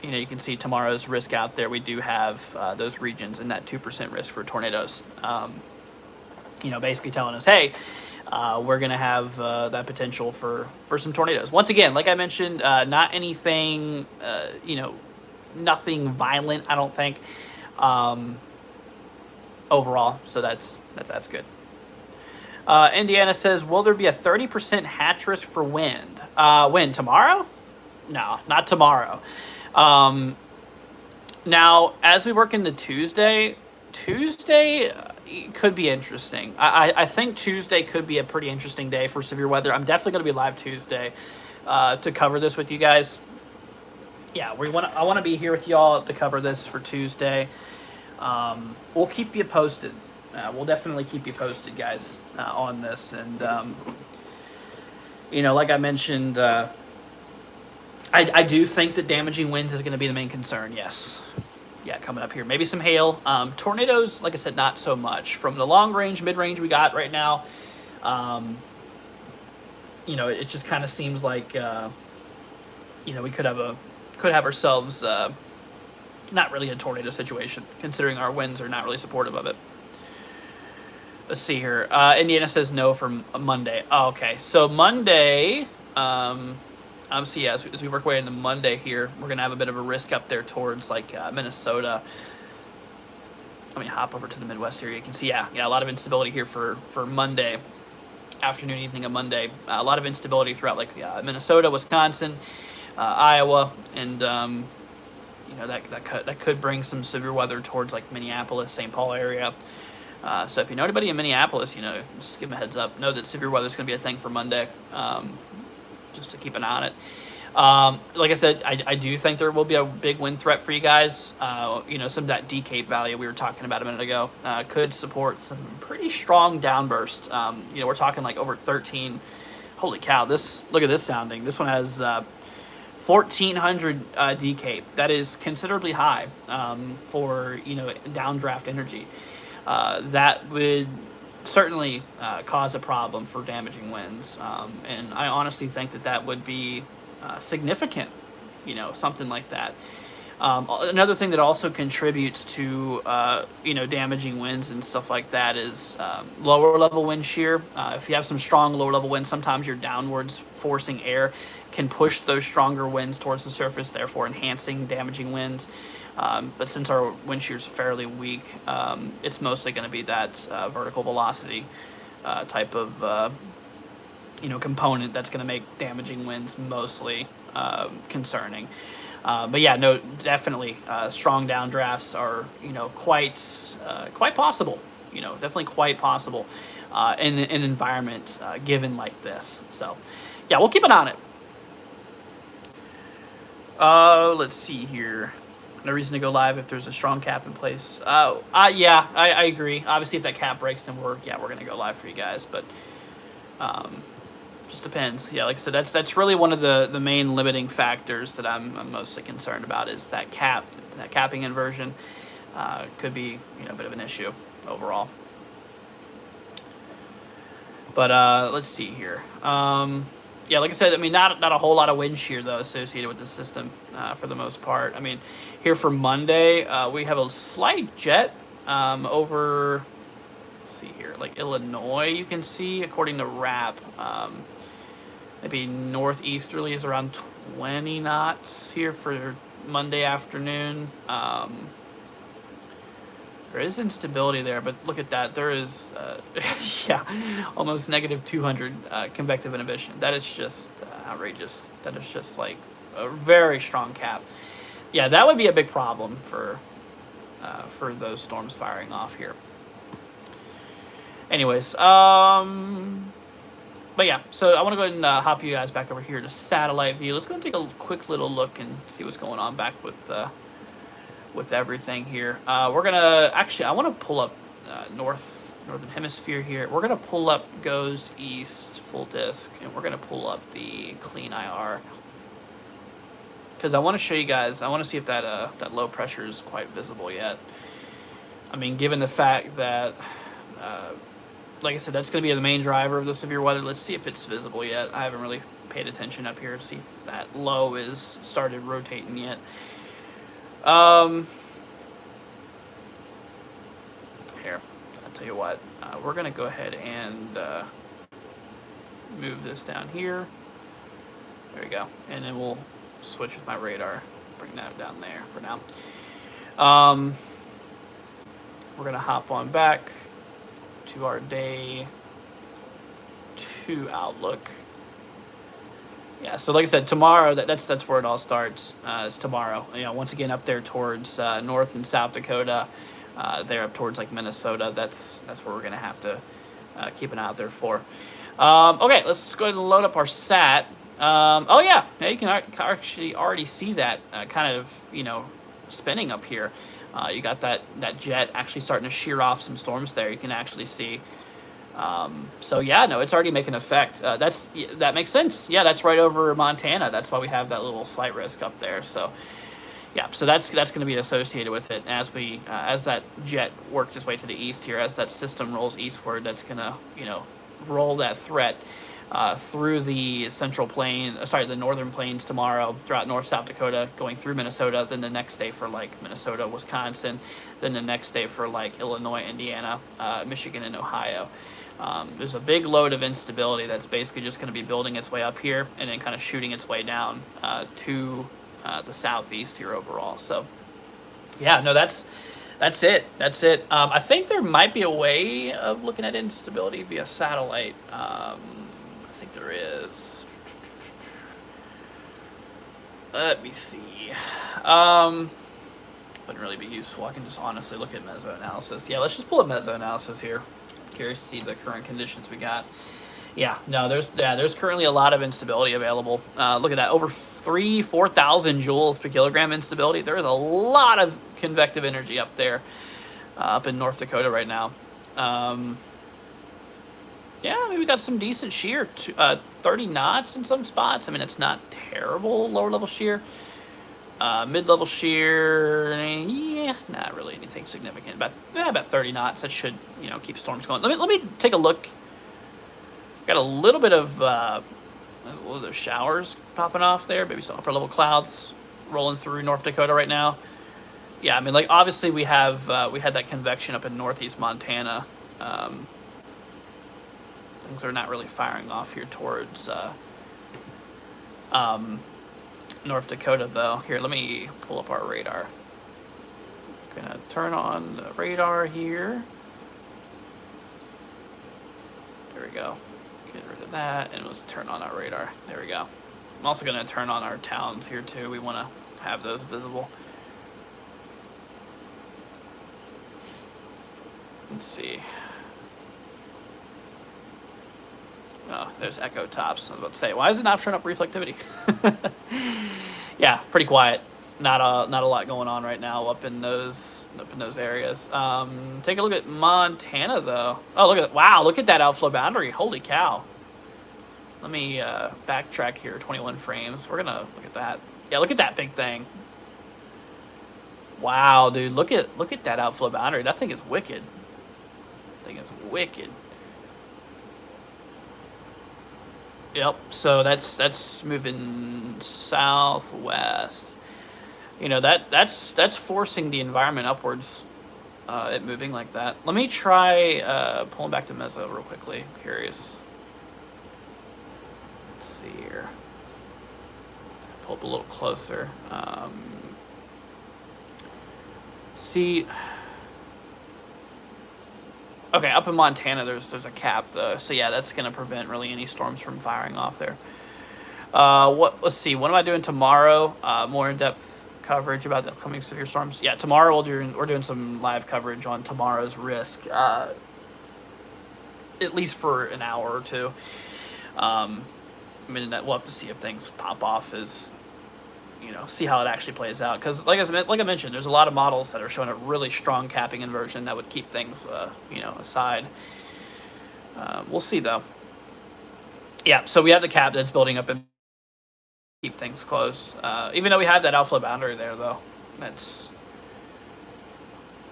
you can see tomorrow's risk out there. We do have those regions in that 2% risk for tornadoes. Basically telling us, hey, we're going to have that potential for some tornadoes. Once again, like I mentioned, not anything, nothing violent, I don't think, overall. So that's good. Indiana says, will there be a 30% hatch risk for wind? When? Tomorrow? No, not tomorrow. Now, as we work into Tuesday could be interesting. I think Tuesday could be a pretty interesting day for severe weather. I'm definitely going to be live Tuesday to cover this with you guys. Yeah, I want to be here with y'all to cover this for Tuesday. We'll keep you posted. We'll definitely keep you posted, guys, on this. And, like I mentioned, I do think that damaging winds is going to be the main concern, yes. Yeah, coming up here. Maybe some hail. Tornadoes, like I said, not so much. From the long range, mid-range we got right now, it just kind of seems like, we could have ourselves not really a tornado situation, considering our winds are not really supportive of it. Let's see here. Indiana says no for Monday. Oh, okay. So Monday, obviously, yeah, as we work our way into Monday here, we're going to have a bit of a risk up there towards, Minnesota. Let me hop over to the Midwest here. You can see, yeah, a lot of instability here for Monday, afternoon, evening of Monday. A lot of instability throughout, Minnesota, Wisconsin, Iowa, and, that could bring some severe weather towards, Minneapolis, St. Paul area. So if you know anybody in Minneapolis, just give them a heads up. Know that severe weather is going to be a thing for Monday. Just to keep an eye on it. Like I said, I do think there will be a big wind threat for you guys. Some of that D-Cape value we were talking about a minute ago could support some pretty strong downburst. We're talking over 13. Holy cow! Look at this sounding. This one has 1,400 D-Cape. That is considerably high for downdraft energy. That would certainly cause a problem for damaging winds, and I honestly think that would be significant, something like that. Another thing that also contributes to damaging winds and stuff like that is lower level wind shear. If you have some strong lower level winds, sometimes your downwards forcing air can push those stronger winds towards the surface, therefore enhancing damaging winds. But since our wind shear is fairly weak, it's mostly going to be that vertical velocity type of component that's going to make damaging winds mostly concerning. But yeah, no, definitely strong downdrafts are quite possible. Definitely quite possible in an environment given like this. So yeah, we'll keep an eye on it. Let's see here. No reason to go live if there's a strong cap in place. Yeah, I agree. Obviously, if that cap breaks, then we're gonna go live for you guys. But just depends. Yeah, like I said, that's really one of the main limiting factors that I'm mostly concerned about is that capping inversion could be a bit of an issue overall. But let's see here. Yeah, like I said, I mean, not a whole lot of wind shear, though, associated with the system for the most part. I mean, here for Monday, we have a slight jet over, let's see here, like Illinois, you can see, according to RAP. Maybe northeasterly is around 20 knots here for Monday afternoon. There is instability there, but look at that. There is, yeah, almost negative 200 convective inhibition. That is just outrageous. That is just like a very strong cap. Yeah, that would be a big problem for those storms firing off here. Anyways, but yeah, so I want to go ahead and hop you guys back over here to satellite view. Let's go and take a quick little look and see what's going on back with everything here. We're gonna I want to pull up northern hemisphere here. We're gonna pull up goes east full disk, and we're gonna pull up the clean IR because I want to show you guys. I want to see if that low pressure is quite visible yet. I mean, given the fact that like I said, that's going to be the main driver of the severe weather. Let's see if it's visible yet. I haven't really paid attention up here to see if that low is started rotating yet. Here, I'll tell you what. We're going to go ahead and move this down here. There we go. And then we'll switch with my radar. Bring that down there for now. We're going to hop on back to our day 2 outlook. Yeah, so like I said, tomorrow that's where it all starts. Is tomorrow. Once again up there towards North and South Dakota, there up towards like Minnesota. That's where we're gonna have to keep an eye out there for. Okay, let's go ahead and load up our sat. Oh yeah, you can actually already see that kind of spinning up here. You got that jet actually starting to shear off some storms there. You can actually see. So yeah, no, it's already making an effect. That makes sense. Yeah, that's right over Montana. That's why we have that little slight risk up there. So yeah, so that's going to be associated with it as that jet works its way to the east here, as that system rolls eastward. That's going to roll that threat through the the northern plains tomorrow, throughout North South Dakota, going through Minnesota, then the next day for like Minnesota, Wisconsin, then the next day for like Illinois, Indiana, Michigan, and Ohio. There's a big load of instability that's basically just going to be building its way up here and then kind of shooting its way down to the southeast here overall. So yeah, no, that's it. I think there might be a way of looking at instability via satellite. I think there is. Let me see. Wouldn't really be useful. I can just honestly look at meso-analysis. Yeah, let's just pull up meso-analysis here. Curious to see the current conditions we got. Yeah, no, there's currently a lot of instability available. Look at that, over 4,000 joules per kilogram instability. There is a lot of convective energy up there, up in North Dakota right now. Yeah, I mean, we got some decent shear, 30 knots in some spots. I mean, it's not terrible lower level shear. Mid-level shear, yeah, not really anything significant. About 30 knots. That should, keep storms going. Let me take a look. Got a little bit of there's a little bit of showers popping off there. Maybe some upper level clouds rolling through North Dakota right now. Yeah, I mean, like obviously we had that convection up in northeast Montana. Things are not really firing off here towards North Dakota though. Here, let me pull up our radar. Gonna turn on the radar here. There we go. Get rid of that, and let's turn on our radar. There we go. I'm also going to turn on our towns here too. We want to have those visible. Let's see. Oh, there's Echo Tops. I was about to say, why is it not showing up reflectivity? Yeah, pretty quiet. Not a lot going on right now up in those areas. Take a look at Montana though. Oh, look at that outflow boundary. Holy cow. Let me backtrack here. 21 frames. We're gonna look at that. Yeah, look at that big thing. Wow, dude, look at that outflow boundary. That thing is wicked. That thing is wicked. Yep. So that's moving southwest. You know, that's forcing the environment upwards. It moving like that. Let me try pulling back to Meso real quickly. I'm curious. Let's see here. Pull up a little closer. See. Okay, up in Montana, there's a cap though, so yeah, that's gonna prevent really any storms from firing off there. Let's see. What am I doing tomorrow? More in-depth coverage about the upcoming severe storms. Yeah, tomorrow we're doing some live coverage on tomorrow's risk, at least for an hour or two. I mean, we'll have to see if things pop off as, you know, see how it actually plays out. Because like I mentioned, there's a lot of models that are showing a really strong capping inversion that would keep things, you know, aside. We'll see though. Yeah, so we have the cap that's building up and keep things close. Even though we have that outflow boundary there though, that's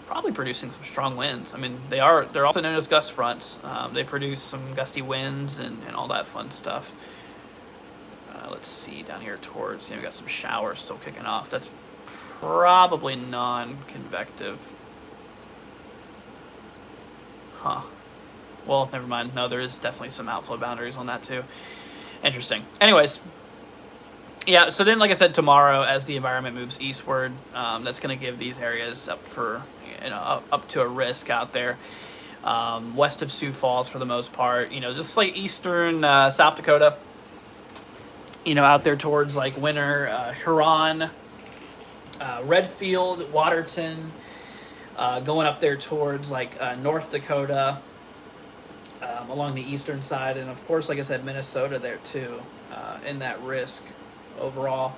probably producing some strong winds. I mean, they're also known as gust fronts. They produce some gusty winds and all that fun stuff. Let's see down here towards, you know, we got some showers still kicking off. That's probably non-convective. Huh. Well, never mind. No, there is definitely some outflow boundaries on that too. Interesting. Anyways, yeah, so then, like I said, tomorrow as the environment moves eastward, that's going to give these areas up for, you know, up to a risk out there. West of Sioux Falls for the most part, you know, just like eastern South Dakota, you know, out there towards like Winter, Huron, Redfield, Waterton, going up there towards like North Dakota, along the eastern side, and of course, like I said, Minnesota there too, in that risk overall.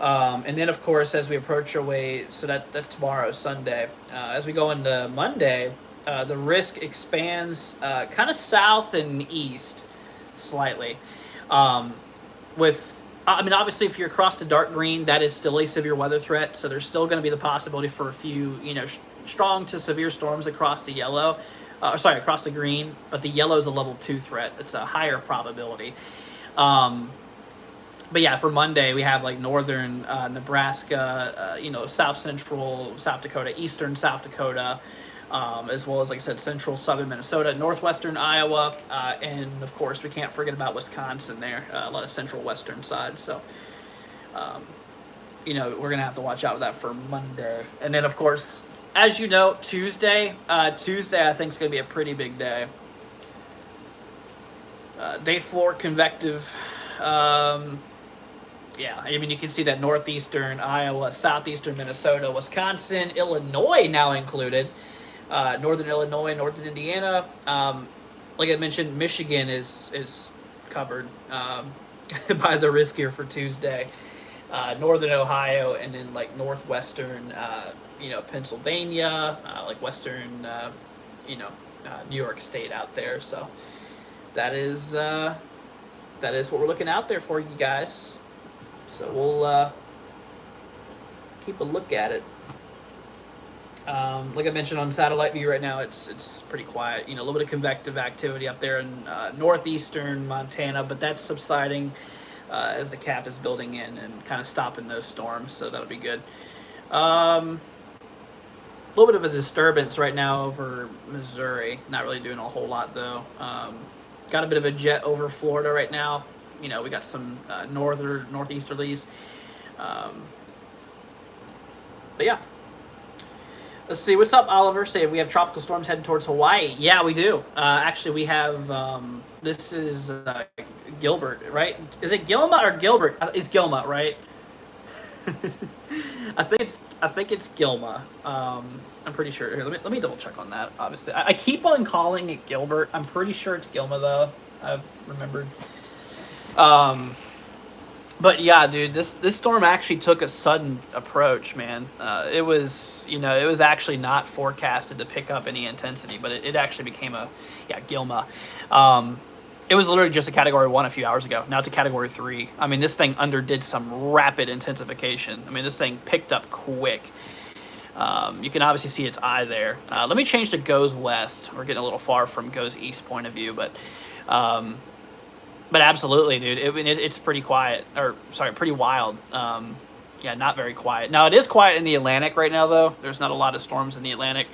And then of course, as we approach our way, so that's tomorrow, Sunday. As we go into Monday, the risk expands kind of south and east slightly. I mean, obviously, if you're across the dark green, that is still a severe weather threat. So there's still going to be the possibility for a few, you know, strong to severe storms across the yellow. Across the green. But the yellow is a level 2 threat. It's a higher probability. But yeah, for Monday, we have like northern Nebraska, you know, south central South Dakota, eastern South Dakota, as well as, like I said, central southern Minnesota, northwestern Iowa, and of course we can't forget about Wisconsin there, a lot of central western side. So, you know, we're gonna have to watch out for that for Monday. And then of course, as you know, Tuesday I think is gonna be a pretty big day. Day 4 convective. Yeah, I mean, you can see that northeastern Iowa, southeastern Minnesota, Wisconsin, Illinois now included. Northern Illinois, northern Indiana. Like I mentioned, Michigan is covered by the risk here for Tuesday. Northern Ohio, and then like northwestern, you know, Pennsylvania, like western, you know, New York State out there. So that is what we're looking out there for, you guys. So we'll keep a look at it. Like I mentioned, on satellite view right now, it's pretty quiet. You know, a little bit of convective activity up there in northeastern Montana, but that's subsiding as the cap is building in and kind of stopping those storms, so that'll be good. A little bit of a disturbance right now over Missouri. Not really doing a whole lot, though. Got a bit of a jet over Florida right now. You know, we got some northeasterlies. But yeah. Let's see. What's up, Oliver? Say we have tropical storms heading towards Hawaii. Yeah, we do. Actually, we have. This is Gilbert, right? Is it Gilma or Gilbert? It's Gilma, right? I think it's Gilma. I'm pretty sure. Here, let me double check on that. Obviously, I keep on calling it Gilbert. I'm pretty sure it's Gilma though. I've remembered. But yeah, dude, this storm actually took a sudden approach, man. It was actually not forecasted to pick up any intensity, but it actually became Gilma. It was literally just a Category 1 a few hours ago. Now it's a Category 3. I mean, this thing underdid some rapid intensification. I mean, this thing picked up quick. You can obviously see its eye there. Let me change to goes west. We're getting a little far from goes east point of view, but absolutely, dude, it's pretty quiet. Or, sorry, pretty wild. Yeah, not very quiet. Now, it is quiet in the Atlantic right now, though. There's not a lot of storms in the Atlantic.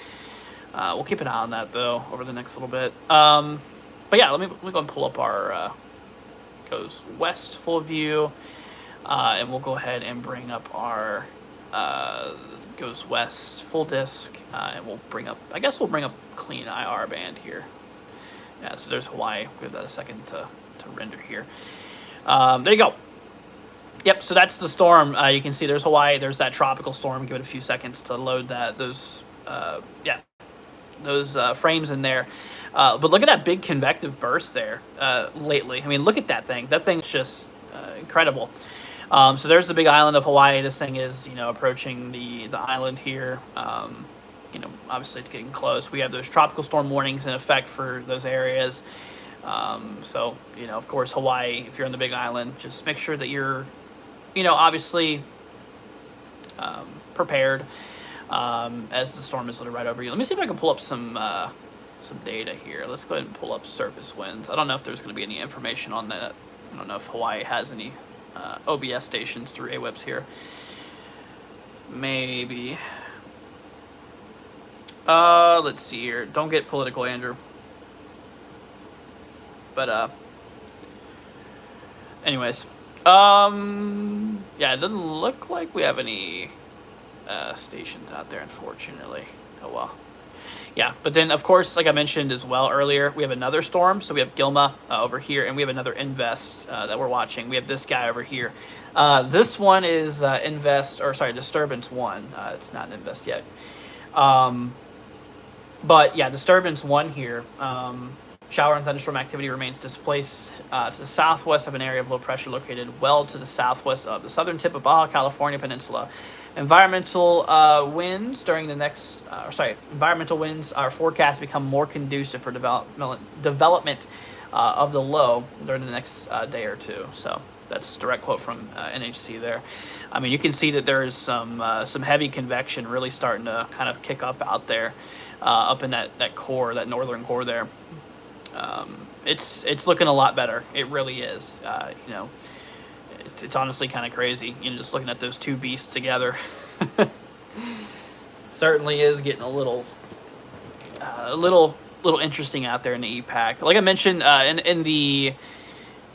We'll keep an eye on that, though, over the next little bit. But yeah, let me go and pull up our goes west full view, and we'll go ahead and bring up our goes west full disk, and we'll bring up clean IR band here. Yeah, so there's Hawaii. Give that a second to render here. There you go. Yep, so that's the storm. You can see there's Hawaii. There's that tropical storm. Give it a few seconds to load those frames in there. But look at that big convective burst there lately. I mean, look at that thing. That thing's just incredible. So there's the big island of Hawaii. This thing is, approaching the island here. Obviously it's getting close. We have those tropical storm warnings in effect for those areas. So, of course, Hawaii, if you're on the big island, just make sure that you're, obviously prepared as the storm is literally right over you. Let me see if I can pull up some data here. Let's go ahead and pull up surface winds. I don't know if there's going to be any information on that. I don't know if Hawaii has any OBS stations through AWEBs here. Maybe. Let's see here. Don't get political, Andrew. But anyways, yeah, it doesn't look like we have any stations out there, unfortunately. Oh well. Yeah, but then, of course, like I mentioned as well earlier, we have another storm. So we have Gilma over here, and we have another Invest that we're watching. We have this guy over here. This one is Disturbance 1. It's not an Invest yet. But, yeah, Disturbance 1 here. Shower and thunderstorm activity remains displaced to the southwest of an area of low pressure located well to the southwest of the southern tip of Baja California Peninsula. Environmental winds during the next, environmental winds are forecast to become more conducive for development of the low during the next day or two. So that's a direct quote from NHC there. I mean, you can see that there is some heavy convection really starting to kind of kick up out there, up in that core, that northern core there. It's looking a lot better. It really is. It's honestly kind of crazy, just looking at those two beasts together. Certainly is getting a little interesting out there in the EPAC. Like I mentioned, in the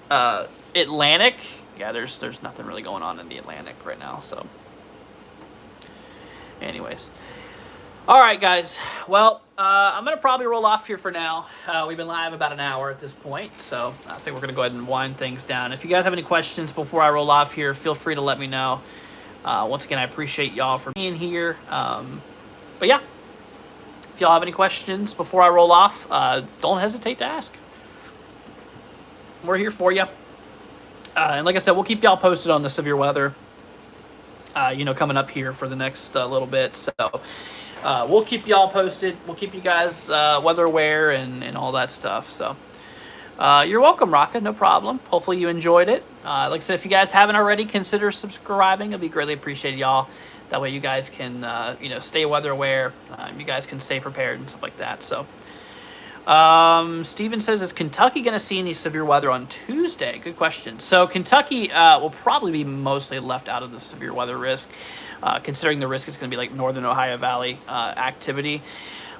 Atlantic, yeah, there's nothing really going on in the Atlantic right now. So, anyways. All right, guys. Well, I'm going to probably roll off here for now. We've been live about an hour at this point, so I think we're going to go ahead and wind things down. If you guys have any questions before I roll off here, feel free to let me know. Once again, I appreciate y'all for being here. But yeah, if y'all have any questions before I roll off, don't hesitate to ask. We're here for you. And like I said, we'll keep y'all posted on the severe weather, coming up here for the next little bit. So we'll keep y'all posted. We'll keep you guys weather aware and all that stuff. So you're welcome, Raka. No problem. Hopefully you enjoyed it. Like I said, if you guys haven't already, consider subscribing. It'll be greatly appreciated, y'all. That way you guys can, stay weather aware. You guys can stay prepared and stuff like that. So Steven says, is Kentucky going to see any severe weather on Tuesday? Good question. So Kentucky will probably be mostly left out of the severe weather risk, considering the risk is going to be like northern Ohio Valley activity.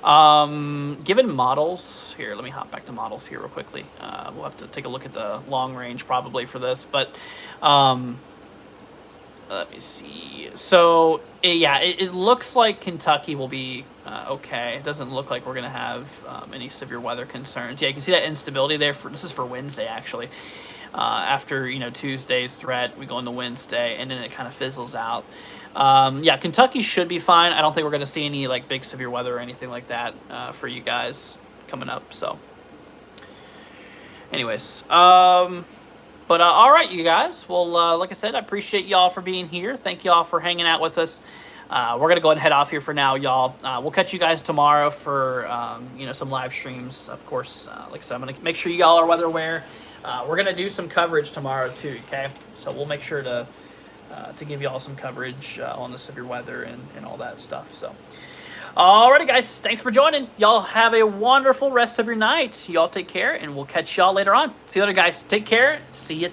Given models, here, let me hop back to models here real quickly. We'll have to take a look at the long range probably for this, but let me see. So, yeah, it looks like Kentucky will be okay. It doesn't look like we're going to have any severe weather concerns. Yeah, you can see that instability there. This is for Wednesday, actually. After, Tuesday's threat, we go into Wednesday, and then it kind of fizzles out. Yeah, Kentucky should be fine. I don't think we're going to see any, like, big severe weather or anything like that for you guys coming up, so. Anyways, but all right, you guys. Well, like I said, I appreciate y'all for being here. Thank y'all for hanging out with us. We're going to go ahead and head off here for now, y'all. We'll catch you guys tomorrow for, some live streams. Of course, like I said, I'm going to make sure y'all are weather aware. We're going to do some coverage tomorrow, too, okay? So we'll make sure to give y'all some coverage on the severe weather and all that stuff. So, alrighty, guys. Thanks for joining. Y'all have a wonderful rest of your night. Y'all take care, and we'll catch y'all later on. See you later, guys. Take care. See you